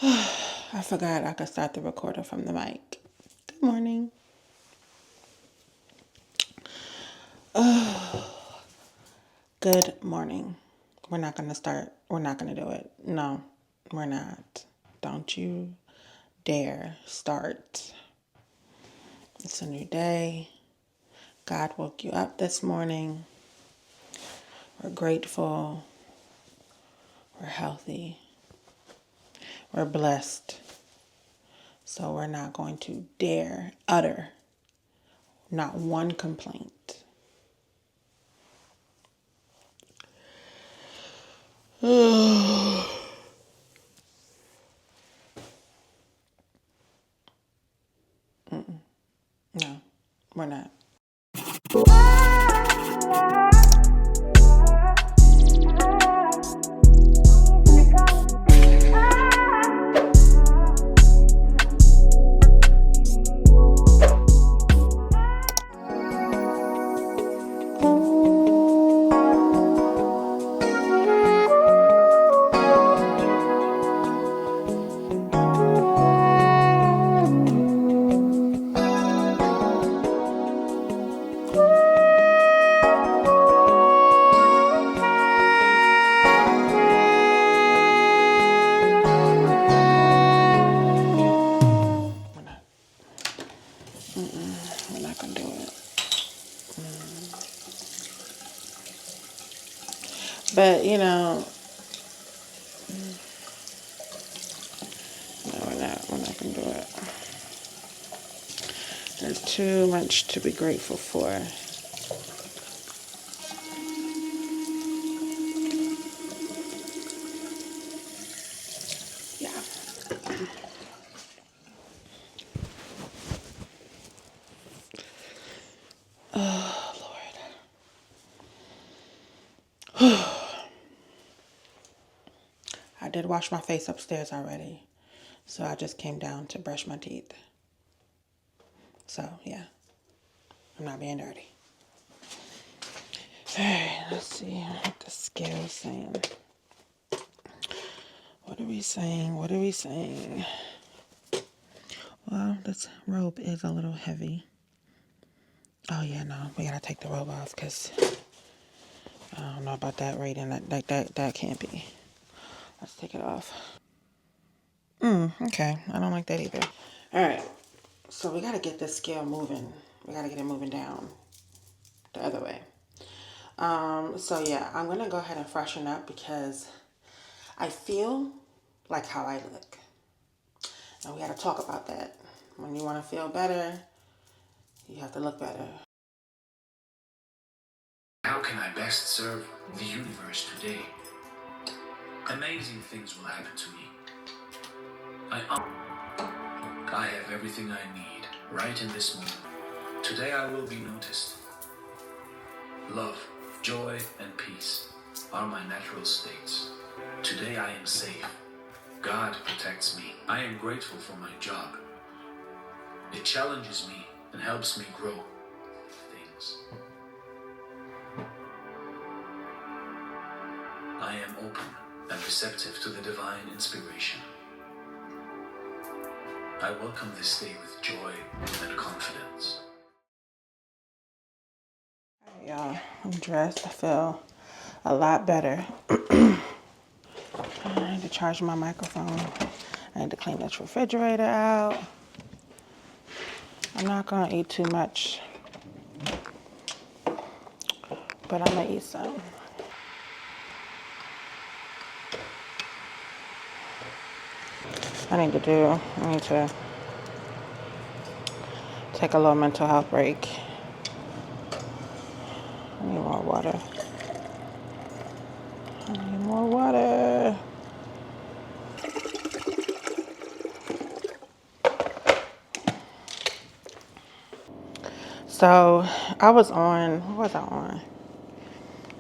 I forgot I could start the recorder from the mic. Good morning. Good morning. We're not going to start. We're not going to do it. No, we're not. Don't you dare start. It's a new day. God woke you up this morning. We're grateful. We're healthy. We're blessed. So we're not going to dare utter not one complaint. No, we're not. We're not gonna do it. But you know, no, we're not. We're not gonna do it. There's too much to be grateful for. Yeah. Oh Lord. I did wash my face upstairs already, so I just came down to brush my teeth. So yeah, I'm not being dirty. All right, let's see what the scale's saying. What are we saying? What are we saying? Well, this robe is a little heavy. Oh yeah, no, we gotta take the robe off because I don't know about that rating. That can't be. Let's take it off. Okay, I don't like that either. All right, so we gotta get this scale moving. We gotta get it moving down the other way. So yeah, I'm gonna go ahead and freshen up because I feel like how I look. And we gotta talk about that. When you wanna feel better, you have to look better. How can I best serve the universe today? Amazing things will happen to me. I have everything I need right in this moment. Today I will be noticed. Love, joy, and peace are my natural states. Today I am safe. God protects me. I am grateful for my job. It challenges me and helps me grow things. I am open and receptive to the divine inspiration. I welcome this day with joy and confidence. Y'all, I'm dressed. I feel a lot better. I need to charge my microphone. I need to clean this refrigerator out. I'm not gonna eat too much, but I'm gonna eat some. I need to take a little mental health break. I need more water. I need more water. So I was on, what was I on?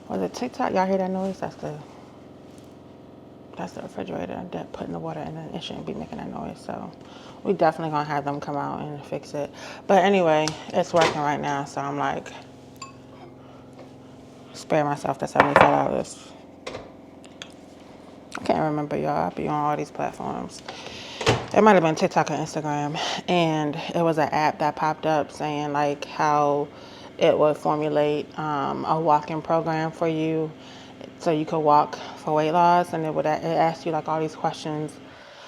Was it TikTok? Y'all hear that noise? That's the refrigerator that putting the water in, and it shouldn't be making that noise. So we definitely gonna have them come out and fix it. But anyway, it's working right now, so I'm like, spare myself the $75. I can't remember, y'all. I'll be on all these platforms. It might have been TikTok or Instagram, and it was an app that popped up saying like how it would formulate a walking program for you, so you could walk for weight loss, and it ask you like all these questions.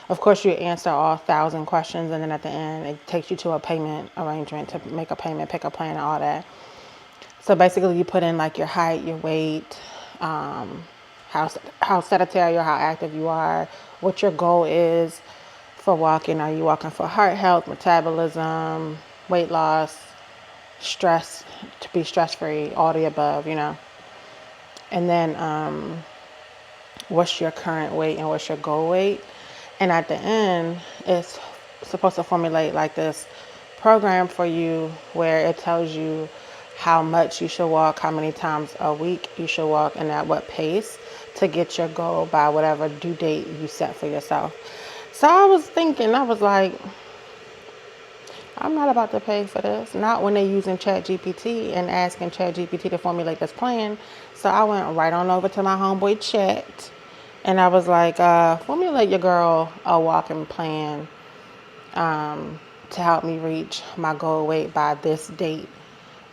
Of course, you answer all 1,000 questions, and then at the end, it takes you to a payment arrangement to make a payment, pick a plan, and all that. So basically, you put in like your height, your weight, um, how sedentary or how active you are, what your goal is for walking. Are you walking for heart health, metabolism, weight loss, stress, to be stress free, all the above, you know? And then what's your current weight and what's your goal weight? And at the end, it's supposed to formulate like this program for you where it tells you how much you should walk, how many times a week you should walk, and at what pace to get your goal by whatever due date you set for yourself. So I was thinking, I was like, I'm not about to pay for this. Not when they're using ChatGPT and asking ChatGPT to formulate this plan. So I went right on over to my homeboy Chat, and I was like, formulate your girl a walking plan to help me reach my goal weight by this date.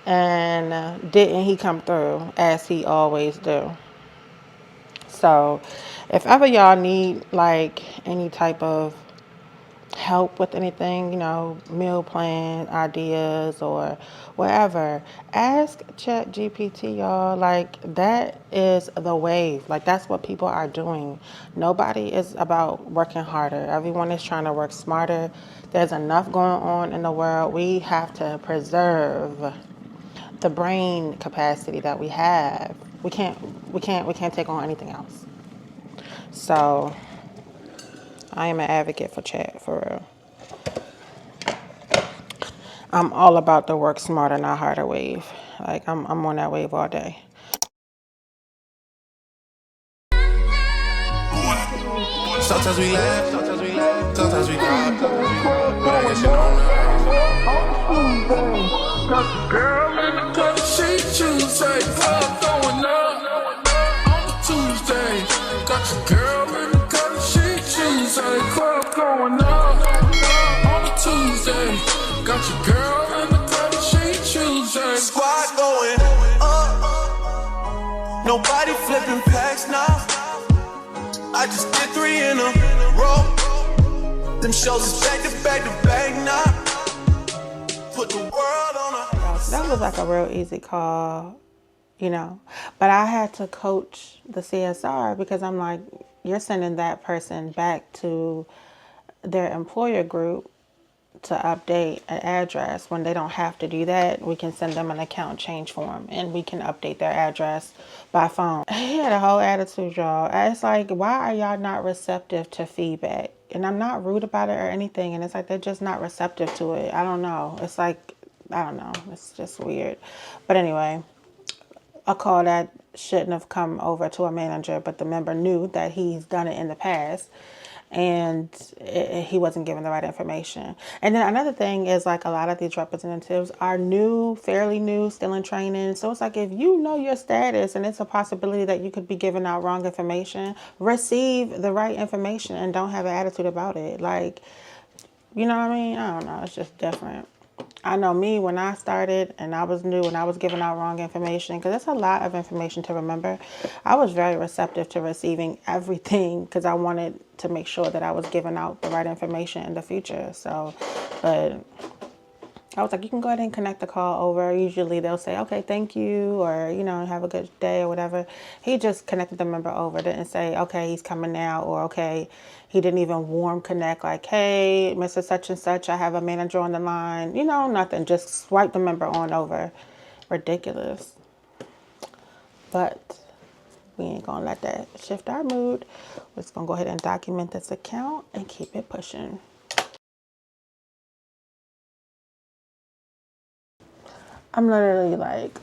And didn't he come through as he always do? So if ever y'all need like any type of help with anything, you know, meal plan ideas or whatever, ask ChatGPT, y'all. Like, that is the wave. Like, that's what people are doing. Nobody is about working harder. Everyone is trying to work smarter. There's enough going on in the world. We have to preserve the brain capacity that we have. We can't take on anything else. So I am an advocate for chat, for real. I'm all about the work smarter, not harder wave. Like, I'm on that wave all day. Sometimes we laugh, sometimes we cry, but I guess you know now. Got the girl in the cut, she Tuesday, club going up on the Tuesday. Got your girl in the cut, she Tuesday, club going up on the Tuesday. Got your girl in the cut, she Tuesday. Squad going up, nobody flipping packs now. I just did 3 in a row. Them shows is back to back to back now. Put the world on a. That was like a real easy call, you know. But I had to coach the CSR because I'm like, you're sending that person back to their employer group to update an address. When they don't have to do that, we can send them an account change form and we can update their address by phone. He had a whole attitude, y'all. It's like, why are y'all not receptive to feedback? And I'm not rude about it or anything. And it's like, they're just not receptive to it. I don't know. It's like, I don't know. It's just weird. But anyway, a call that shouldn't have come over to a manager, but the member knew that he's done it in the past, and he wasn't given the right information. And then another thing is, like, a lot of these representatives are new, fairly new, still in training. So it's like, if you know your status and it's a possibility that you could be giving out wrong information, receive the right information and don't have an attitude about it. Like, you know what I mean? I don't know. It's just different. I know me, when I started and I was new and I was giving out wrong information, because it's a lot of information to remember, I was very receptive to receiving everything because I wanted to make sure that I was giving out the right information in the future. So, but I was like, you can go ahead and connect the call over. Usually they'll say, okay, thank you, or, you know, have a good day or whatever. He just connected the member over, didn't say, okay, he's coming now, or okay, he didn't even warm connect like, hey, Mr. Such and Such, I have a manager on the line. You know, nothing. Just swipe the member on over. Ridiculous. But we ain't gonna let that shift our mood. We're just gonna go ahead and document this account and keep it pushing. I'm literally like,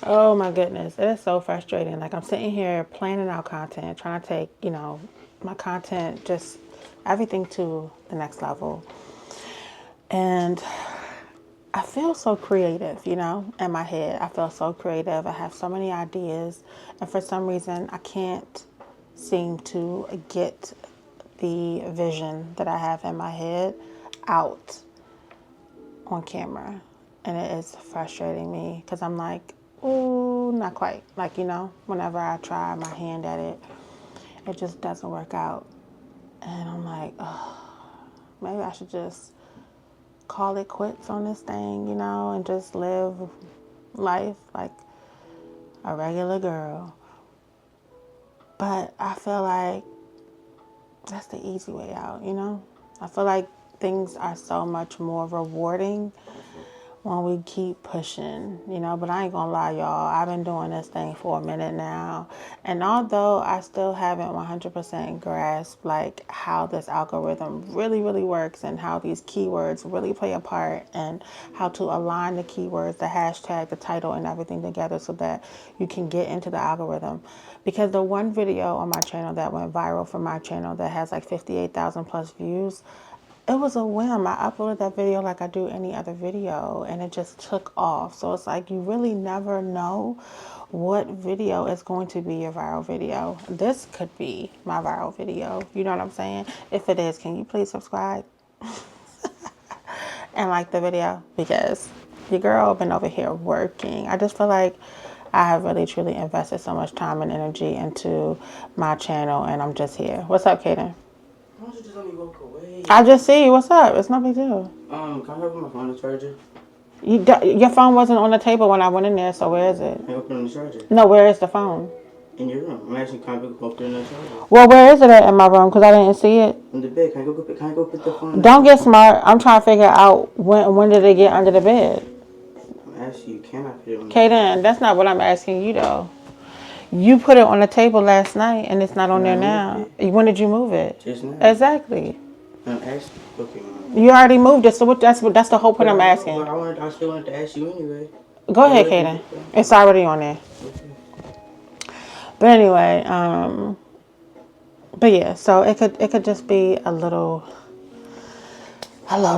oh my goodness, it is so frustrating. Like, I'm sitting here planning out content, trying to take, you know, my content, just everything to the next level. And I feel so creative, you know, in my head. I feel so creative. I have so many ideas. And for some reason, I can't seem to get the vision that I have in my head out on camera. And it is frustrating me because I'm like, ooh, not quite. Like, you know, whenever I try my hand at it, it just doesn't work out. And I'm like, oh, maybe I should just call it quits on this thing, you know, and just live life like a regular girl. But I feel like that's the easy way out, you know? I feel like things are so much more rewarding when we keep pushing, you know, but I ain't gonna lie, y'all. I've been doing this thing for a minute now. And although I still haven't 100% grasped like how this algorithm really, really works and how these keywords really play a part and how to align the keywords, the hashtag, the title and everything together so that you can get into the algorithm. Because the one video on my channel that went viral for my channel that has like 58,000 plus views, it was a whim. I uploaded that video like I do any other video and it just took off. So it's like you really never know what video is going to be your viral video. This could be my viral video. You know what I'm saying? If it is, can you please subscribe and like the video? Because your girl been over here working. I just feel like I have really truly invested so much time and energy into my channel and I'm just here. What's up, Kaden? Why don't you just let me walk away? I just see you. What's up? It's no big deal. Can I have my phone to charger? Your phone wasn't on the table when I went in there, so where is it? I open on the charger. No, where is the phone? In your room. I'm actually kind of go up there in the charger. Well, where is it at in my room? Because I didn't see it. In the bed. Can I go put the phone? Don't get smart. I'm trying to figure out when did it get under the bed. I'm asking you, can I put it on the Kaden, that's not what I'm asking you though. You put it on the table last night and it's not on there now. When did you move it? Just now. Exactly. I'm asking. Okay, Mom. You already moved it, so that's the whole point I'm asking. I still wanted to ask you anyway. Go ahead, Kaden. It's already on there. Okay. But anyway, but yeah, so it could just be a little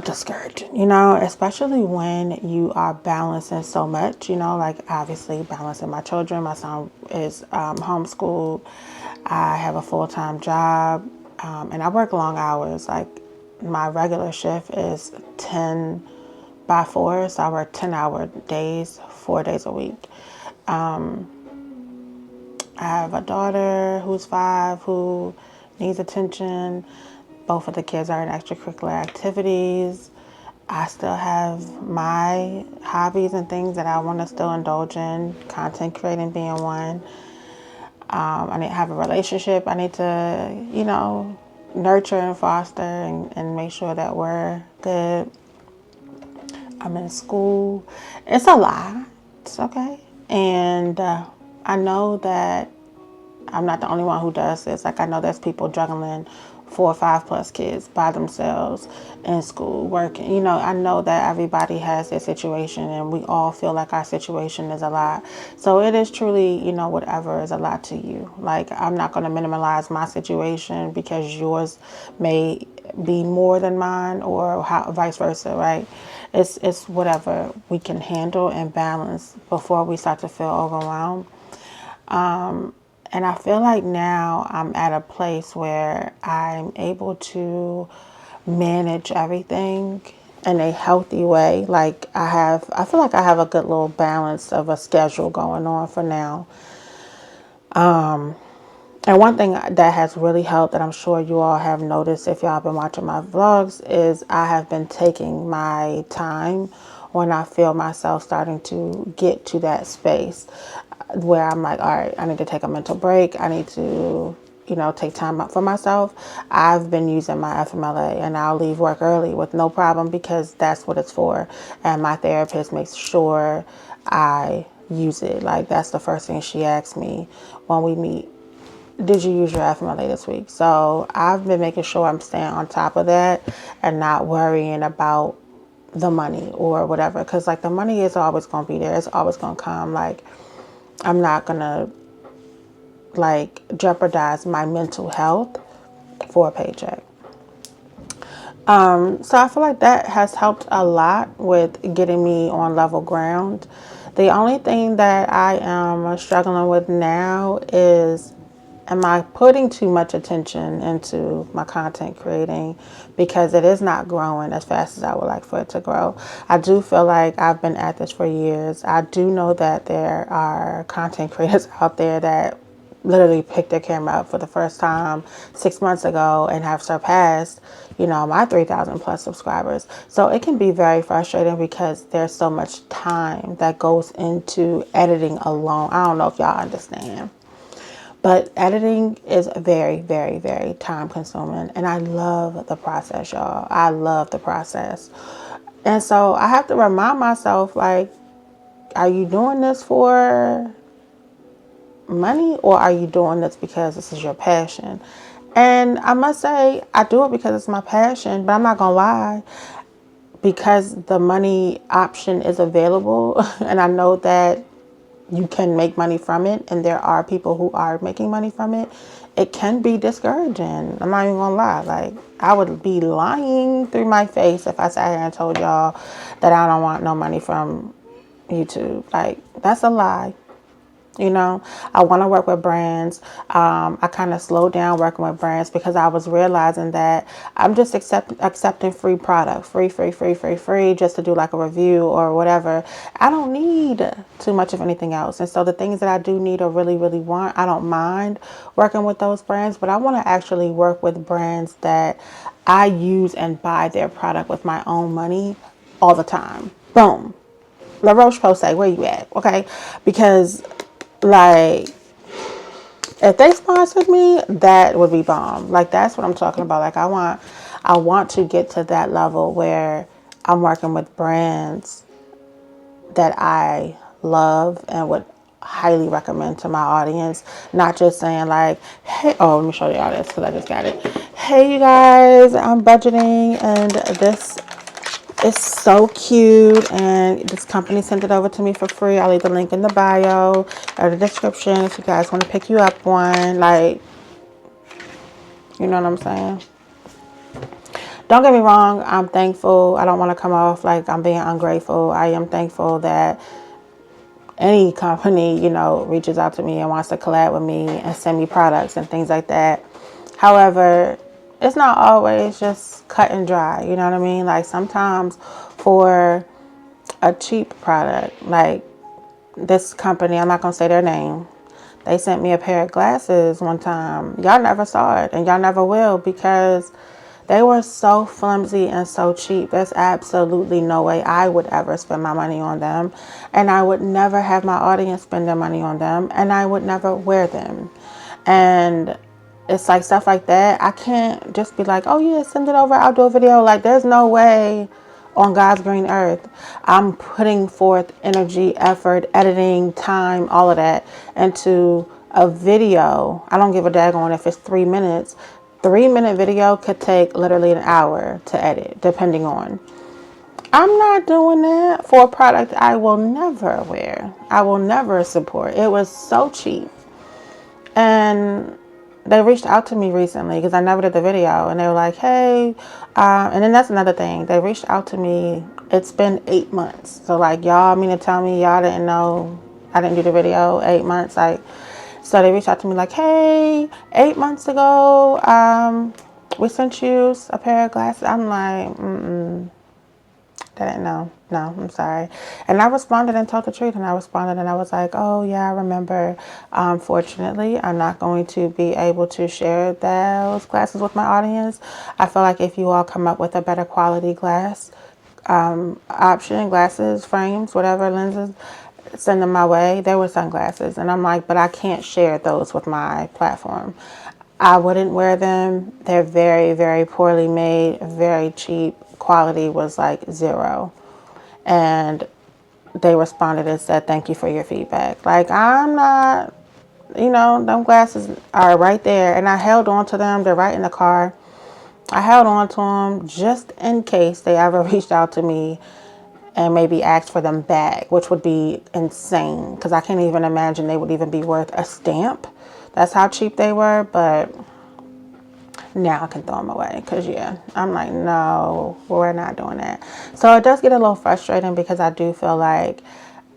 discouraging, you know, especially when you are balancing so much, you know, like obviously balancing my children. My son is homeschooled. I have a full-time job, and I work long hours. Like my regular shift is 10 by 4, so I work 10-hour days, 4 days a week. I have a daughter who's 5 who needs attention. Both of the kids are in extracurricular activities. I still have my hobbies and things that I want to still indulge in, content creating being one. I need to have a relationship. I need to, you know, nurture and foster and make sure that we're good. I'm in school. It's a lot. It's okay. And I know that I'm not the only one who does this. Like I know there's people juggling 4 or 5 plus kids by themselves in school, working. You know, I know that everybody has their situation and we all feel like our situation is a lot. So it is truly, you know, whatever is a lot to you. Like I'm not going to minimize my situation because yours may be more than mine or vice versa, right? It's whatever we can handle and balance before we start to feel overwhelmed. And I feel like now I'm at a place where I'm able to manage everything in a healthy way. Like I feel like I have a good little balance of a schedule going on for now. And one thing that has really helped that I'm sure you all have noticed if y'all have been watching my vlogs is I have been taking my time when I feel myself starting to get to that space where I'm like, all right, I need to take a mental break. I need to, you know, take time out for myself. I've been using my FMLA and I'll leave work early with no problem because that's what it's for. And my therapist makes sure I use it. Like that's the first thing she asks me when we meet. Did you use your FMLA this week? So I've been making sure I'm staying on top of that and not worrying about the money or whatever. Because like the money is always going to be there. It's always going to come. Like I'm not going to like jeopardize my mental health for a paycheck. So I feel like that has helped a lot with getting me on level ground. The only thing that I am struggling with now is, am I putting too much attention into my content creating, because it is not growing as fast as I would like for it to grow. I do feel like I've been at this for years. I do know that there are content creators out there that literally picked their camera up for the first time 6 months ago and have surpassed, my 3,000 plus subscribers. So it can be very frustrating because there's so much time that goes into editing alone. I don't know if y'all understand. But editing is very, very, very time consuming. And I love the process, y'all. I love the process. And so I have to remind myself, like, are you doing this for money, or are you doing this because this is your passion? And I must say, I do it because it's my passion, but I'm not going to lie, because the money option is available and I know that you can make money from it, and there are people who are making money from it, it can be discouraging. I'm not even gonna lie. Like, I would be lying through my face if I sat here and told y'all that I don't want no money from YouTube. Like, that's a lie. I want to work with brands. I kind of slowed down working with brands because I was realizing that I'm just accepting free product, free, just to do like a review or whatever. I don't need too much of anything else. And so the things that I do need or really, really want, I don't mind working with those brands, but I want to actually work with brands that I use and buy their product with my own money all the time. Boom. La Roche-Posay, where you at? Okay. Because, like, if they sponsored me, that would be bomb. Like, that's what I'm talking about. Like, I want to get to that level where I'm working with brands that I love and would highly recommend to my audience. Not just saying like, hey, oh, let me show y'all this because I just got it. Hey, you guys, I'm budgeting and this is so cute, and this company sent it over to me for free. I'll leave the link in the bio or the description if you guys want to pick you up one. Like, you know what I'm saying? Don't get me wrong, I'm thankful. I don't want to come off like I'm being ungrateful. I am thankful that any company, reaches out to me and wants to collab with me and send me products and things like that. However, it's not always just cut and dry. You know what I mean? Like, sometimes for a cheap product, like this company, I'm not going to say their name, they sent me a pair of glasses one time. Y'all never saw it, and y'all never will, because they were so flimsy and so cheap. There's absolutely no way I would ever spend my money on them. And I would never have my audience spend their money on them. And I would never wear them. And it's like stuff like that. I can't just be like, oh yeah, send it over, I'll do a video. Like, there's no way on God's green earth I'm putting forth energy, effort, editing, time, all of that into a video. I don't give a daggone if it's 3 minutes. 3-minute video could take literally an hour to edit, depending on. I'm not doing that for a product I will never wear. I will never support. It was so cheap. And they reached out to me recently because I never did the video, and they were like, hey, and then that's another thing. They reached out to me. It's been 8 months. So, like, y'all mean to tell me y'all didn't know I didn't do the video 8 months? Like, so they reached out to me like, hey, 8 months ago, we sent you a pair of glasses. I'm like, they didn't know. No, I'm sorry. And I responded and told the truth. And I responded and I was like, oh, yeah, I remember. Fortunately, I'm not going to be able to share those glasses with my audience. I feel like if you all come up with a better quality glass option, glasses, frames, whatever, lenses, send them my way. They were sunglasses. And I'm like, but I can't share those with my platform. I wouldn't wear them. They're very, very poorly made, very cheap. Quality was like 0. And they responded and said, thank you for your feedback. Like, I'm not, them glasses are right there. And I held on to them. They're right in the car. I held on to them just in case they ever reached out to me and maybe asked for them back, which would be insane because I can't even imagine they would even be worth a stamp. That's how cheap they were. But now I can throw them away. Because, yeah, I'm like, no, we're not doing that. So it does get a little frustrating because I do feel like,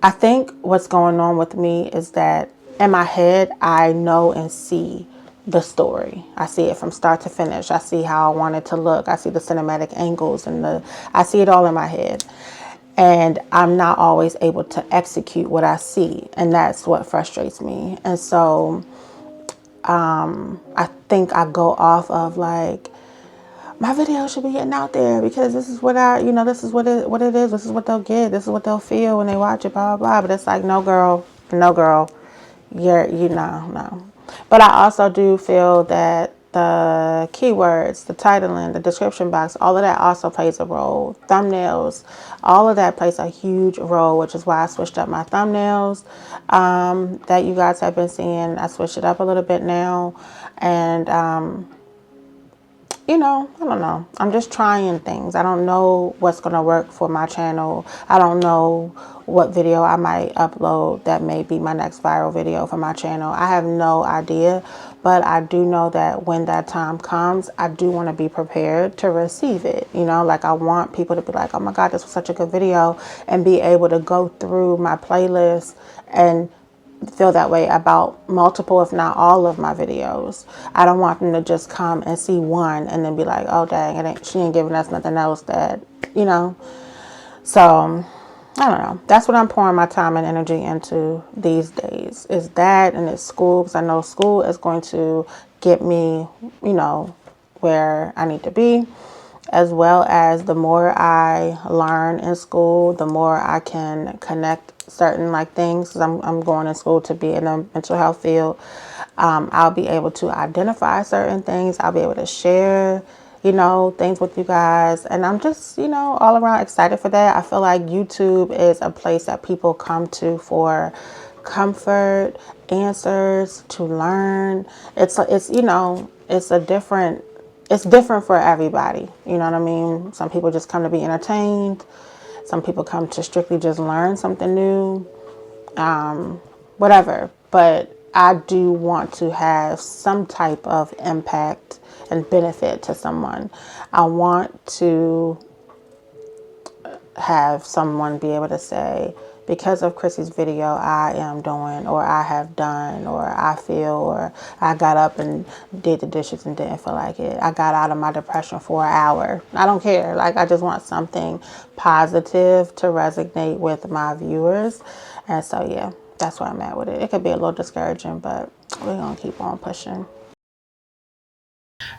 I think what's going on with me is that in my head, I know and see the story. I see it from start to finish. I see how I want it to look. I see the cinematic angles and I see it all in my head. And I'm not always able to execute what I see. And that's what frustrates me. And so I think I go off of like, my video should be getting out there because this is what this is what it is. This is what they'll get. This is what they'll feel when they watch it, blah, blah, blah. But it's like, no, girl. No. But I also do feel that the keywords, the titling, the description box, all of that also plays a role. Thumbnails, all of that plays a huge role, which is why I switched up my thumbnails that you guys have been seeing. I switched it up a little bit now. And, I don't know. I'm just trying things. I don't know what's going to work for my channel. I don't know what video I might upload that may be my next viral video for my channel. I have no idea, but I do know that when that time comes, I do want to be prepared to receive it. Like I want people to be like, oh my God, this was such a good video, and be able to go through my playlist and feel that way about multiple, if not all of my videos. I don't want them to just come and see one and then be like, oh dang, she ain't giving us nothing else that, So I don't know. That's what I'm pouring my time and energy into these days. Is that, and it's school, because I know school is going to get me, where I need to be. As well as the more I learn in school, the more I can connect certain things. Because I'm going to school to be in a mental health field. I'll be able to identify certain things. I'll be able to share, things with you guys. And I'm just, all around excited for that. I feel like YouTube is a place that people come to for comfort, answers, to learn. It's different for everybody. You know what I mean? Some people just come to be entertained. Some people come to strictly just learn something new. Whatever. But I do want to have some type of impact and benefit to someone. I want to have someone be able to say, because of Chrissy's video, I am doing, or I have done, or I feel, or I got up and did the dishes and didn't feel like it. I got out of my depression for an hour. I don't care. I just want something positive to resonate with my viewers. And so, yeah, that's where I'm at with it. It could be a little discouraging, but we're going to keep on pushing.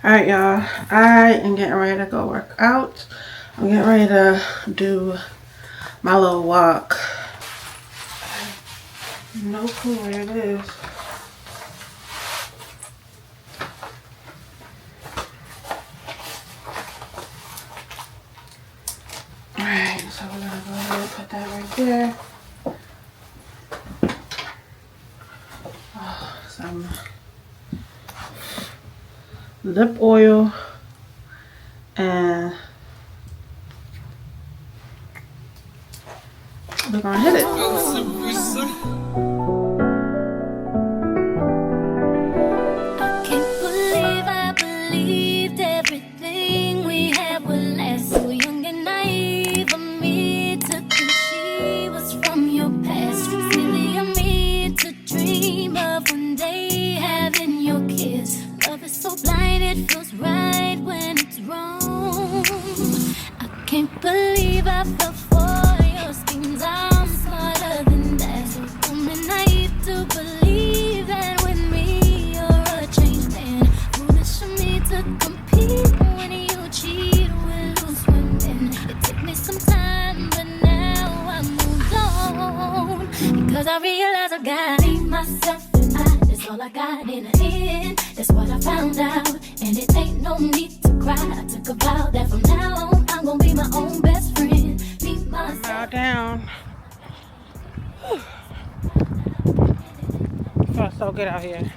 All right, y'all. I am getting ready to go work out. I'm getting ready to do my little walk. No clue where it is. Alright, so we're gonna go ahead and put that right there. Some lip oil and we're gonna hit it. So good out here.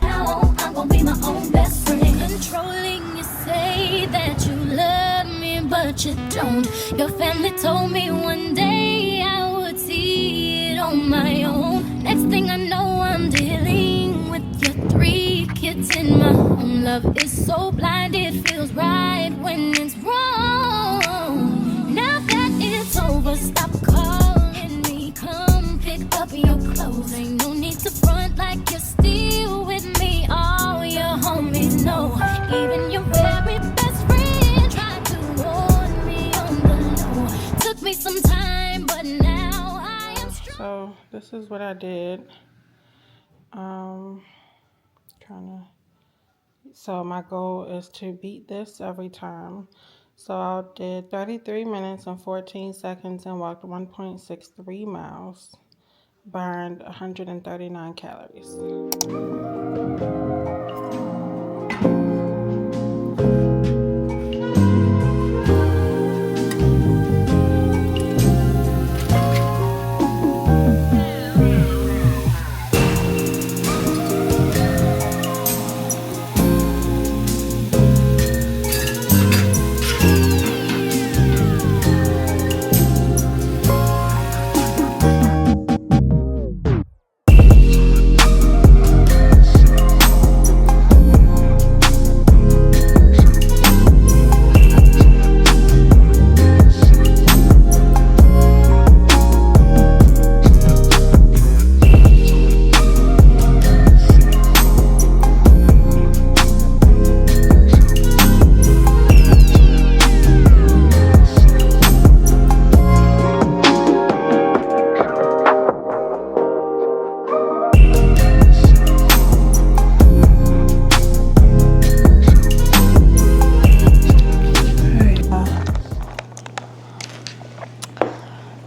I'm gonna be my own best friend. Controlling, you say that you love me, but you don't. Your family told me one day I would see it on my own. Next thing I know, I'm dealing with your 3 kids in my own love is so blind, it feels right when it's wrong. Now that it's over, stop calling me. Come pick up your clothes. Ain't no need to front like you're still with me. All your homies know, even your very best friend tried to warn me on the low. Took me some time, but now I am strong. So this is what I did. So my goal is to beat this every time. So I did 33 minutes and 14 seconds and walked 1.63 miles. Burned 139 calories.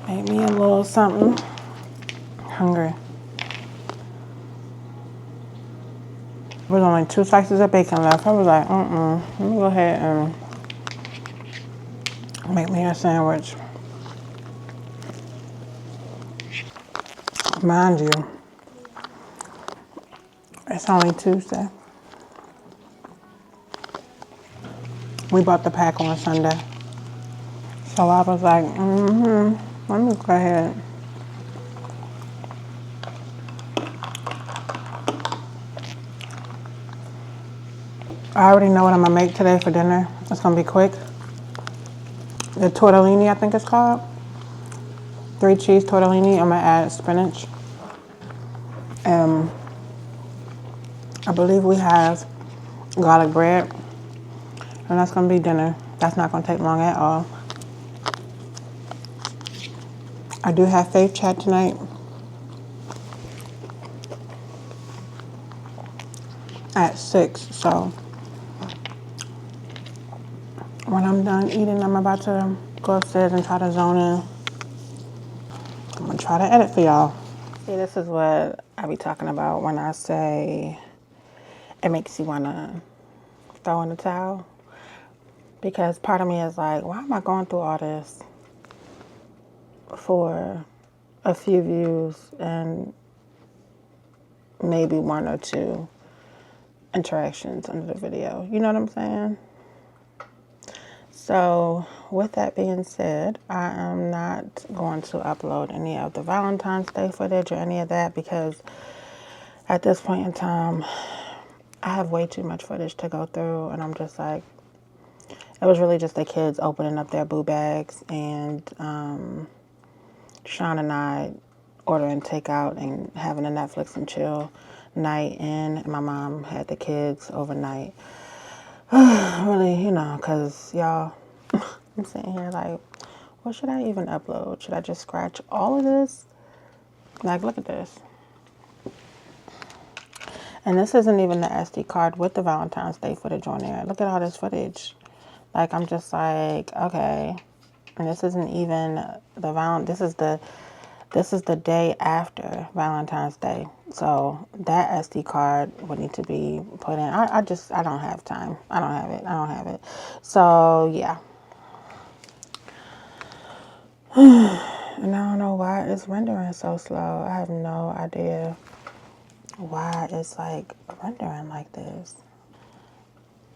Made me a little something. Hungry. There was only 2 slices of bacon left. I was like, let me go ahead and make me a sandwich. Mind you, it's only Tuesday. We bought the pack on Sunday. So I was like, let me go ahead. I already know what I'm gonna make today for dinner. It's gonna be quick. The tortellini, I think it's called. 3 cheese tortellini. I'm gonna add spinach. I believe we have garlic bread. And that's gonna be dinner. That's not gonna take long at all. I do have faith chat tonight at 6, so when I'm done eating, I'm about to go upstairs and try to zone in. I'm gonna try to edit for y'all. See, this is what I be talking about when I say it makes you wanna throw in the towel. Because part of me is like, why am I going through all this for a few views and maybe 1 or 2 interactions under the video? You know what I'm saying? So with that being said, I am not going to upload any of the Valentine's Day footage or any of that because at this point in time, I have way too much footage to go through, and I'm just like, it was really just the kids opening up their boo bags and Sean and I ordering takeout and having a Netflix and chill night, and my mom had the kids overnight. Really, you know, because y'all, I'm sitting here like, what should I even upload? Should I just scratch all of this? Like, look at this. And this isn't even the SD card with the Valentine's Day footage on there. Look at all this footage. Like, I'm just like, okay. And this isn't even this is the day after Valentine's Day. So that SD card would need to be put in. I don't have time. I don't have it. So yeah. And I don't know why it's rendering so slow. I have no idea why it's like rendering like this.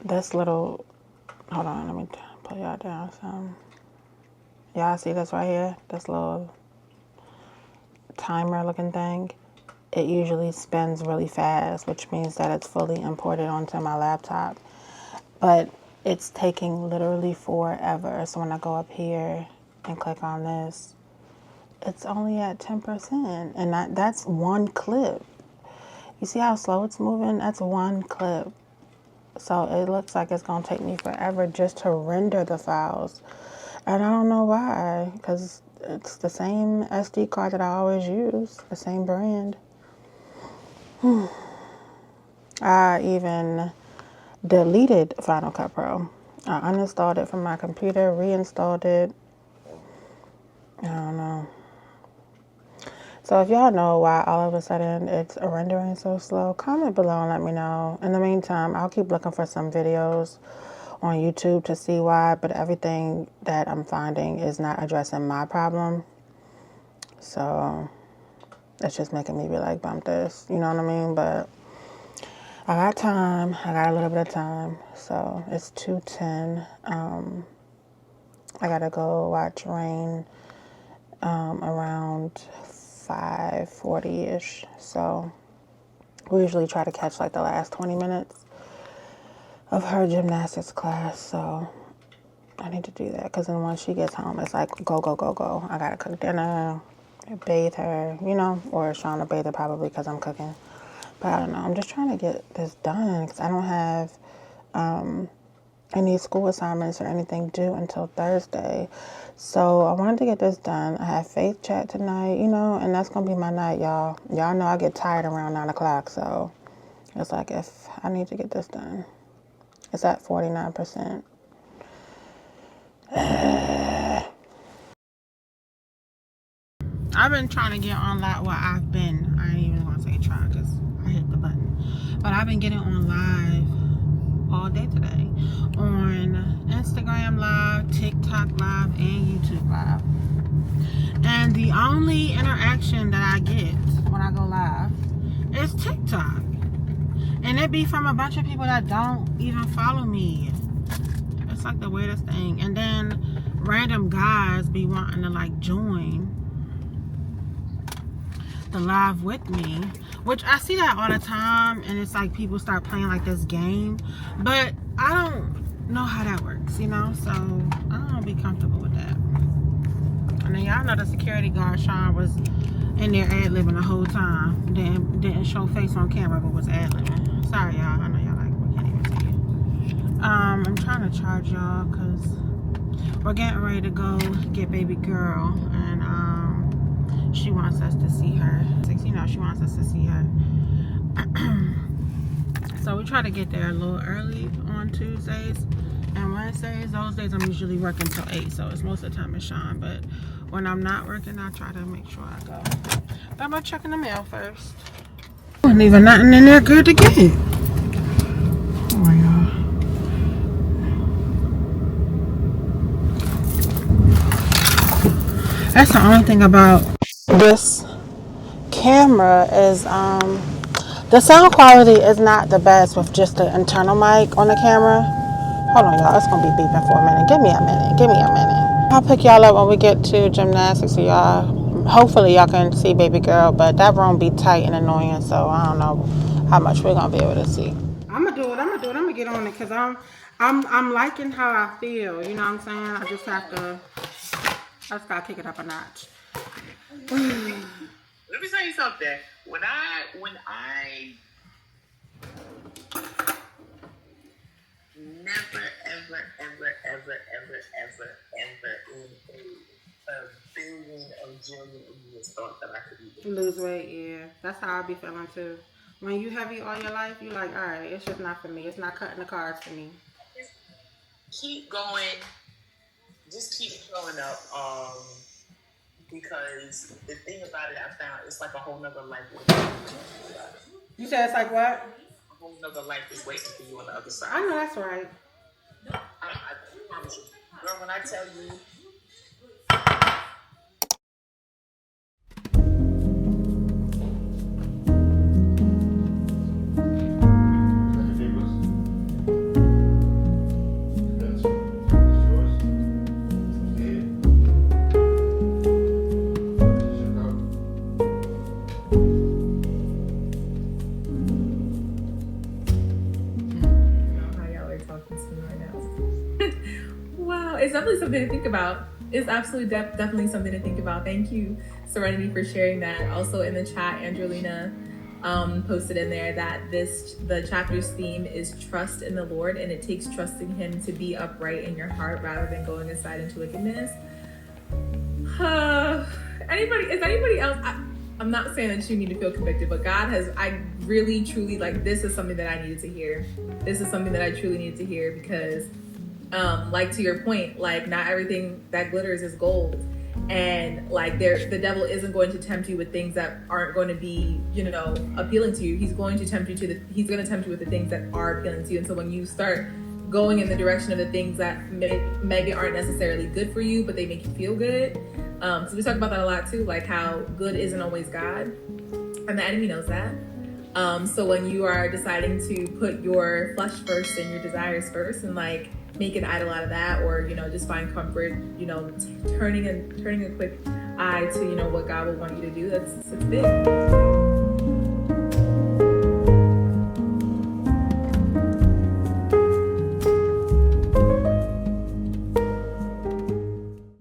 This little, hold on, let me pull y'all down some. Y'all see this right here? This little timer looking thing. it usually spins really fast, which means that it's fully imported onto my laptop. But it's taking literally forever. So when I go up here and click on this, it's only at 10%. And that's one clip. You see how slow it's moving? That's one clip. So it looks like it's going to take me forever just to render the files. And I don't know why, because it's the same SD card that I always use, the same brand. I even deleted Final Cut Pro. I uninstalled it from my computer, reinstalled it. I don't know. So if y'all know why all of a sudden it's rendering so slow, comment below and let me know. In the meantime, I'll keep looking for some videos on YouTube to see why, but everything that I'm finding is not addressing my problem. So it's just making me be like, bump this, you know what I mean? But I got time. I got a little bit of time. So it's 2:10. I gotta go watch Rain around 5:40-ish. So we usually try to catch like the last 20 minutes of her gymnastics class. So I need to do that, because then once she gets home, it's like go, go, go, go. I gotta cook dinner, bathe her, you know, or Shawn to bathe her probably because I'm cooking. But I don't know. I'm just trying to get this done because I don't have any school assignments or anything due until Thursday. So I wanted to get this done. I have faith chat tonight, you know, and that's going to be my night, y'all. Y'all know I get tired around 9 o'clock, so it's like if I need to get this done. It's at 49%. I've been trying to get on live. Well, I ain't even going to say try because I hit the button. But I've been getting on live all day today. On Instagram Live, TikTok Live, and YouTube Live. And the only interaction that I get when I go live is TikTok. And it be from a bunch of people that don't even follow me. It's like the weirdest thing. And then random guys be wanting to like join the live with me, which I see that all the time, and it's like people start playing like this game, but I don't know how that works, you know, so I don't be comfortable with that. And then y'all know the security guard Shawn was in there ad-libbing the whole time. Didn't show face on camera, but was ad-libbing. Sorry y'all, I know y'all like we can't even see it. I'm trying to charge y'all because we're getting ready to go get baby girl, and she wants us to see her. You know, she wants us to see her. So we try to get there a little early on Tuesdays and Wednesdays. Those days I'm usually working till 8, so it's most of the time it's Shawn. But when I'm not working, I try to make sure I go. But I'm gonna check in the mail first. Wasn't even nothing in there good to get. Oh my God. That's the only thing about this camera is the sound quality is not the best with just the internal mic on the camera. Hold on y'all, it's gonna be beeping for a minute. Give me a minute. I'll pick y'all up when we get to gymnastics, so y'all hopefully y'all can see baby girl, but that room be tight and annoying, so I don't know how much we're gonna be able to see. I'm gonna get on it because I'm liking how I feel, you know what I'm saying? I just gotta kick it up a notch. Let me tell you something. When I never, ever in a billion of jillion years thought that I could lose weight, yeah. That's how I be feeling too. When you heavy all your life, you like, all right, it's just not for me. It's not cutting the cards for me. Keep going. Just keep showing up. Because the thing about it, I found it's like a whole nother life. You said it's like what? A whole nother life is waiting for you on the other side. I know that's right. I promise you. Girl, when I tell you, talking to me right now. Wow, it's definitely something to think about. It's absolutely definitely something to think about. Thank you, Serenity, for sharing that. Also in the chat, Angelina posted in there that the chapter's theme is trust in the Lord, and it takes trusting Him to be upright in your heart rather than going aside into wickedness. Is anybody else? I'm not saying that you need to feel convicted, but I really truly, like, this is something that I needed to hear. This is something that I truly needed to hear because, like, to your point, like, not everything that glitters is gold. And like the devil isn't going to tempt you with things that aren't going to be, appealing to you. He's going to tempt you with the things that are appealing to you. And so when you start going in the direction of the things that maybe aren't necessarily good for you, but they make you feel good. So we talk about that a lot too, like how good isn't always God, and the enemy knows that. So when you are deciding to put your flesh first and your desires first, and like make an idol out of that, or just find comfort, turning a quick eye to what God will want you to do, it's big.